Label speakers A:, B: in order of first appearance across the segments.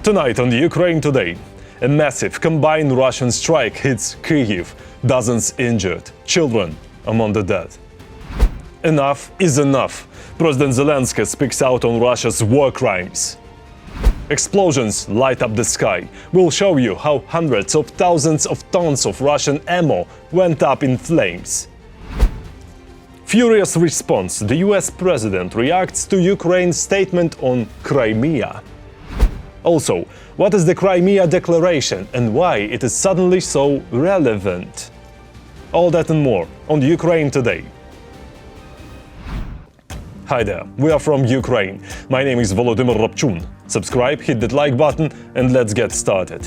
A: Tonight on Ukraine Today, a massive combined Russian strike hits Kyiv, dozens injured, children among the dead. Enough is enough. President Zelensky speaks out on Russia's war crimes. Explosions light up the sky. We'll show you how hundreds of thousands of tons of Russian ammo went up in flames. Furious response. The US President reacts to Ukraine's statement on Crimea. Also, what is the Crimea Declaration and why it is suddenly so relevant? All that and more on Ukraine Today. Hi there, we are from Ukraine. My name is Volodymyr Robchun. Subscribe, hit that like button, and let's get started.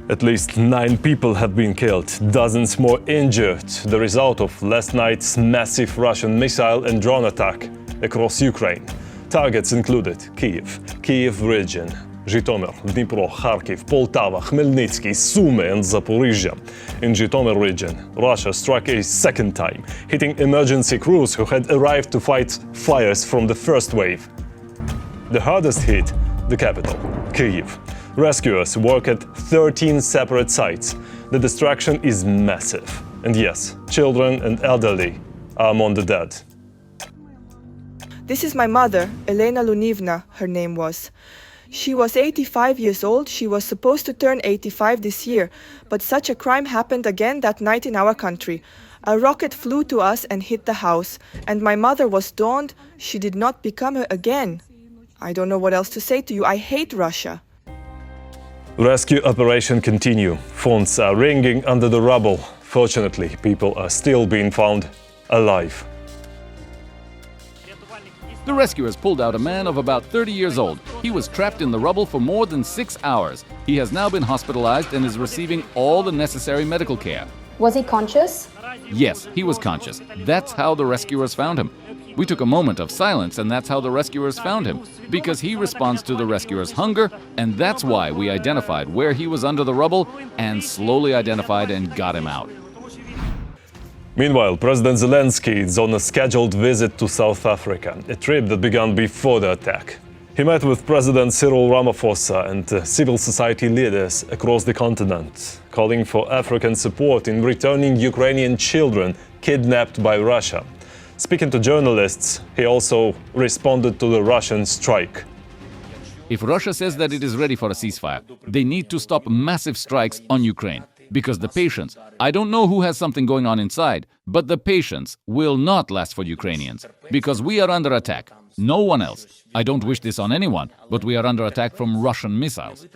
A: At least 9 people have been killed, dozens more injured, the result of last night's massive Russian missile and drone attack across Ukraine. Targets included Kyiv region, Zhytomyr, Dnipro, Kharkiv, Poltava, Khmelnytsky, Sumy and Zaporizhzhia. In Zhytomyr region, Russia struck a second time, hitting emergency crews who had arrived to fight fires from the first wave. The hardest hit, the capital, Kyiv. Rescuers work at 13 separate sites. The destruction is massive. And yes, children and elderly are among the dead.
B: This is my mother, Elena Lunivna, her name was. She was 85 years old. She was supposed to turn 85 this year, but such a crime happened again that night in our country. A rocket flew to us and hit the house, and my mother was dawned she did not become her again. I don't know what else to say to you. I hate Russia.
A: Rescue operation continue. Phones are ringing under the rubble. Fortunately, people are still being found alive.
C: The rescuers pulled out a man of about 30 years old. He was trapped in the rubble for more than 6 hours. He has now been hospitalized and is receiving all the necessary medical care.
D: Was he conscious?
C: Yes, he was conscious. That's how the rescuers found him. We took a moment of silence, and that's how the rescuers found him, because he responds to the rescuers' hunger, and that's why we identified where he was under the rubble and slowly identified and got him out.
A: Meanwhile, President Zelensky is on a scheduled visit to South Africa, a trip that began before the attack. He met with President Cyril Ramaphosa and civil society leaders across the continent, calling for African support in returning Ukrainian children kidnapped by Russia. Speaking to journalists, he also responded to the Russian strike.
C: If Russia says that it is ready for a ceasefire, they need to stop massive strikes on Ukraine. Because the patience, I don't know who has something going on inside, but the patience will not last for Ukrainians. Because we are under attack. No one else. I don't wish this on anyone, but we are under attack from Russian missiles.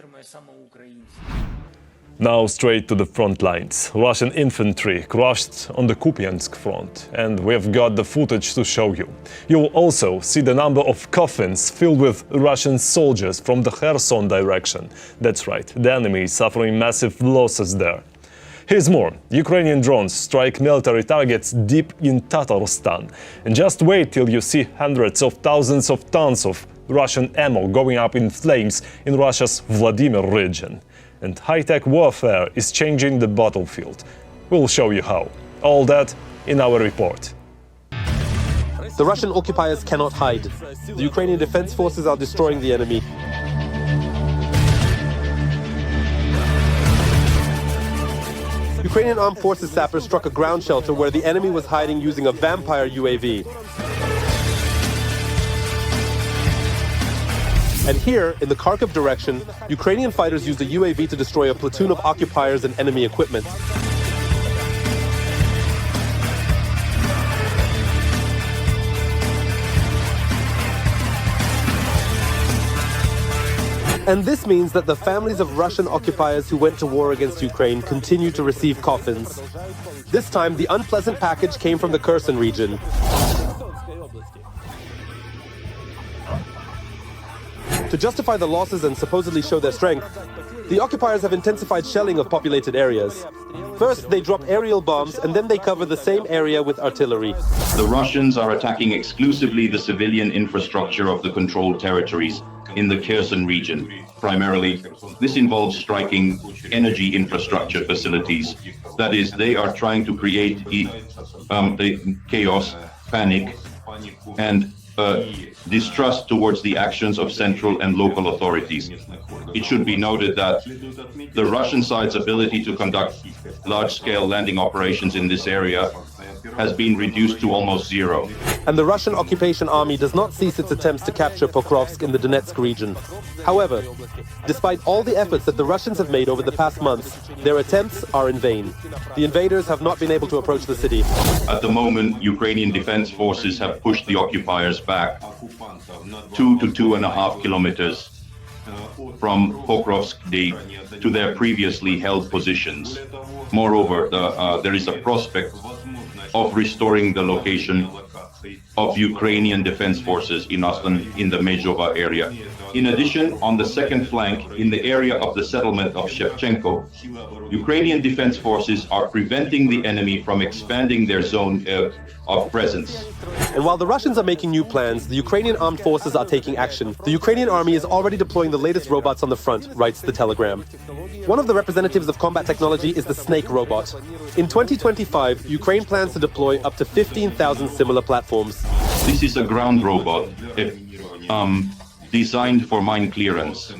A: Now straight to the front lines. Russian infantry crushed on the Kupiansk front, and we've got the footage to show you. You'll also see the number of coffins filled with Russian soldiers from the Kherson direction. That's right, the enemy is suffering massive losses there. Here's more. Ukrainian drones strike military targets deep in Tatarstan. And just wait till you see hundreds of thousands of tons of Russian ammo going up in flames in Russia's Vladimir region. And high-tech warfare is changing the battlefield. We'll show you how. All that in our report.
E: The Russian occupiers cannot hide. The Ukrainian defense forces are destroying the enemy. Ukrainian armed forces sappers struck a ground shelter where the enemy was hiding using a vampire UAV. And here, in the Kharkiv direction, Ukrainian fighters used a UAV to destroy a platoon of occupiers and enemy equipment. And this means that the families of Russian occupiers who went to war against Ukraine continue to receive coffins. This time, the unpleasant package came from the Kherson region. To justify the losses and supposedly show their strength, the occupiers have intensified shelling of populated areas. First, they drop aerial bombs, and then they cover the same area with artillery.
F: The Russians are attacking exclusively the civilian infrastructure of the controlled territories in the Kherson region. Primarily, this involves striking energy infrastructure facilities. That is, they are trying to create the chaos, panic, and distrust towards the actions of central and local authorities. It should be noted that the Russian side's ability to conduct large-scale landing operations in this area has been reduced to almost zero.
E: And the Russian occupation army does not cease its attempts to capture Pokrovsk in the Donetsk region. However, despite all the efforts that the Russians have made over the past months, their attempts are in vain. The invaders have not been able to approach the city.
F: At the moment, Ukrainian defense forces have pushed the occupiers back 2 to 2.5 kilometers from Pokrovsk to their previously held positions. Moreover, there is a prospect of restoring the location of Ukrainian defense forces in the Mezhova area. In addition, on the second flank, in the area of the settlement of Shevchenko, Ukrainian defense forces are preventing the enemy from expanding their zone of presence.
E: And while the Russians are making new plans, the Ukrainian armed forces are taking action. The Ukrainian army is already deploying the latest robots on the front, writes the Telegram. One of the representatives of combat technology is the Snake robot. In 2025, Ukraine plans to deploy up to 15,000 similar platforms.
F: This is a ground robot designed for mine clearance.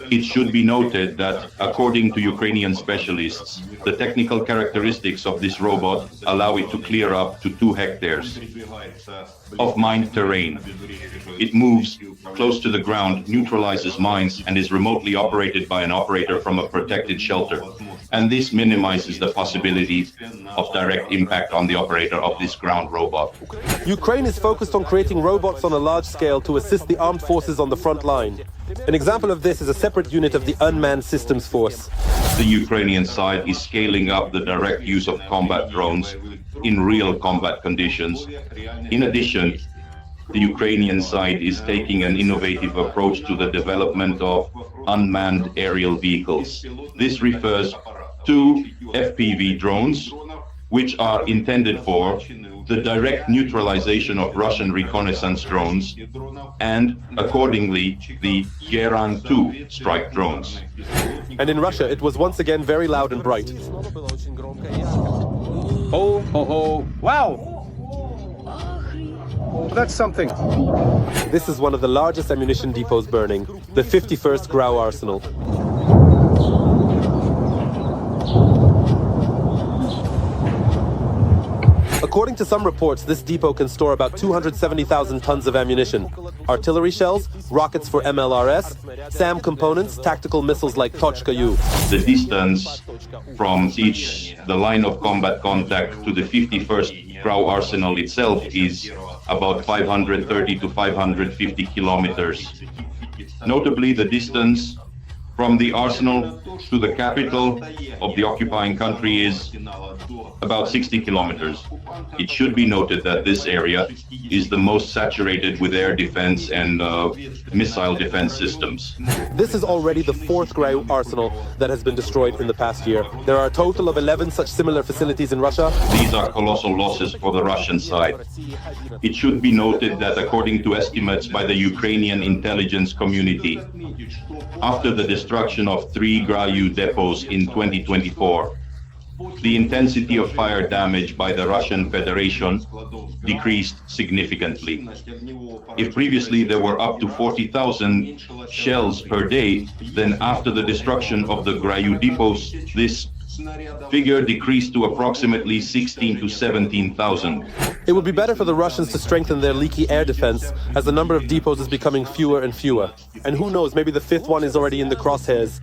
F: It should be noted that, according to Ukrainian specialists, the technical characteristics of this robot allow it to clear up to 2 hectares of mined terrain. It moves close to the ground, neutralizes mines, and is remotely operated by an operator from a protected shelter. And this minimizes the possibility of direct impact on the operator of this ground robot.
E: Ukraine is focused on creating robots on a large scale to assist the armed forces on the front line. An example of this is a separate unit of the Unmanned Systems Force.
F: The Ukrainian side is scaling up the direct use of combat drones in real combat conditions. In addition, the Ukrainian side is taking an innovative approach to the development of unmanned aerial vehicles. This refers to FPV drones, which are intended for the direct neutralization of Russian reconnaissance drones and, accordingly, the Geran-2 strike drones.
E: And in Russia, it was once again very loud and bright.
D: Ho, ho, ho. Wow! That's something.
E: This is one of the largest ammunition depots burning, the 51st Grau Arsenal. According to some reports, this depot can store about 270,000 tons of ammunition, artillery shells, rockets for MLRS, SAM components, tactical missiles like Tochka-U.
F: The distance from the line of combat contact to the 51st Grau Arsenal itself is about 530 to 550 kilometers. Notably, the distance from the arsenal to the capital of the occupying country is about 60 kilometers. It should be noted that this area is the most saturated with air defense and missile defense systems.
E: This is already the 4th Grau arsenal that has been destroyed in the past year. There are a total of 11 such similar facilities in Russia.
F: These are colossal losses for the Russian side. It should be noted that, according to estimates by the Ukrainian intelligence community, after the destruction of 3 Grau depots in 2024, the intensity of fire damage by the Russian Federation decreased significantly. If previously there were up to 40,000 shells per day, then after the destruction of the Grau depots, this figure decreased to approximately 16 to 17,000.
E: It would be better for the Russians to strengthen their leaky air defense, as the number of depots is becoming fewer and fewer. And who knows, maybe the 5th one is already in the crosshairs.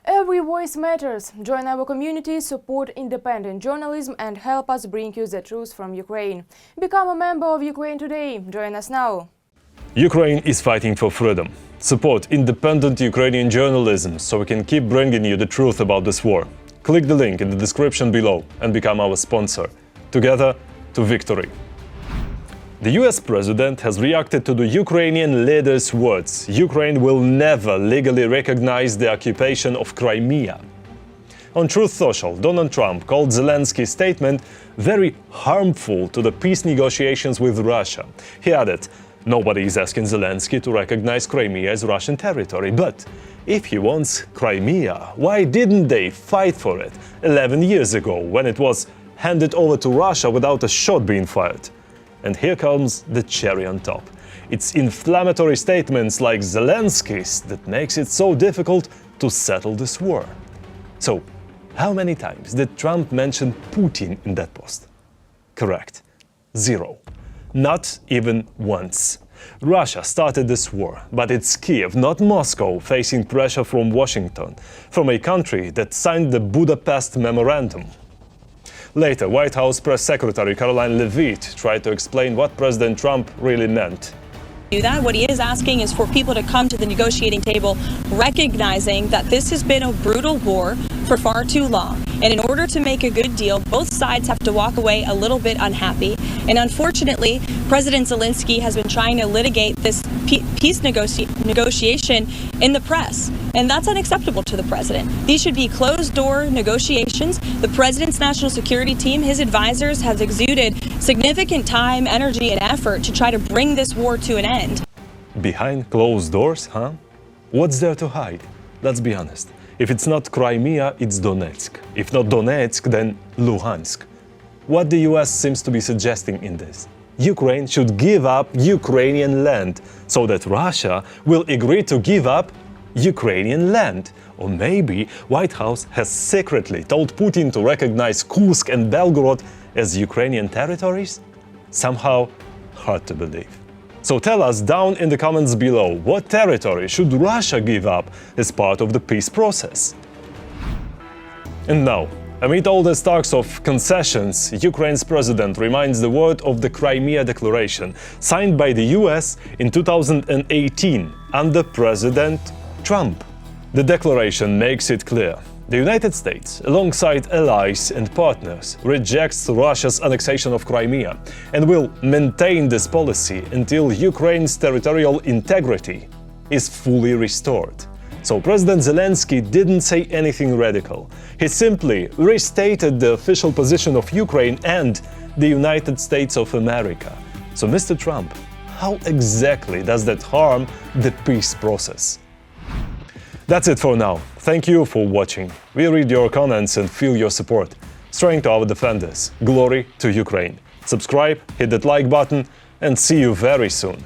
G: Every voice matters. Join our community, support independent journalism and help us bring you the truth from Ukraine. Become a member of Ukraine Today. Join us now.
A: Ukraine is fighting for freedom. Support independent Ukrainian journalism so we can keep bringing you the truth about this war. Click the link in the description below and become our sponsor. Together to victory. The US President has reacted to the Ukrainian leader's words. Ukraine will never legally recognize the occupation of Crimea. On Truth Social, Donald Trump called Zelensky's statement very harmful to the peace negotiations with Russia. He added, "Nobody is asking Zelensky to recognize Crimea as Russian territory, but if he wants Crimea, why didn't they fight for it 11 years ago when it was handed over to Russia without a shot being fired?" And here comes the cherry on top. It's inflammatory statements like Zelensky's that makes it so difficult to settle this war. So, how many times did Trump mention Putin in that post? Correct. 0. Not even once. Russia started this war, but it's Kyiv, not Moscow, facing pressure from Washington, from a country that signed the Budapest Memorandum. Later, White House Press Secretary Caroline Leavitt tried to explain what President Trump really meant.
H: Do that. What he is asking is for people to come to the negotiating table, recognizing that this has been a brutal war for far too long. And in order to make a good deal, both sides have to walk away a little bit unhappy. And unfortunately, President Zelensky has been trying to litigate this peace negotiation in the press. And that's unacceptable to the president. These should be closed-door negotiations. The president's national security team, his advisors, have exuded significant time, energy, and effort to try to bring this war to an end.
A: Behind closed doors, huh? What's there to hide? Let's be honest. If it's not Crimea, it's Donetsk. If not Donetsk, then Luhansk. What the US seems to be suggesting in this? Ukraine should give up Ukrainian land so that Russia will agree to give up Ukrainian land. Or maybe White House has secretly told Putin to recognize Kursk and Belgorod as Ukrainian territories? Somehow hard to believe. So tell us down in the comments below, what territory should Russia give up as part of the peace process? And now, amid all the talks of concessions, Ukraine's president reminds the world of the Crimea Declaration, signed by the US in 2018 under President Trump. The declaration makes it clear. The United States, alongside allies and partners, rejects Russia's annexation of Crimea and will maintain this policy until Ukraine's territorial integrity is fully restored. So President Zelensky didn't say anything radical. He simply restated the official position of Ukraine and the United States of America. So Mr. Trump, how exactly does that harm the peace process? That's it for now. Thank you for watching. We read your comments and feel your support. Strength to our defenders. Glory to Ukraine. Subscribe, hit that like button, and see you very soon.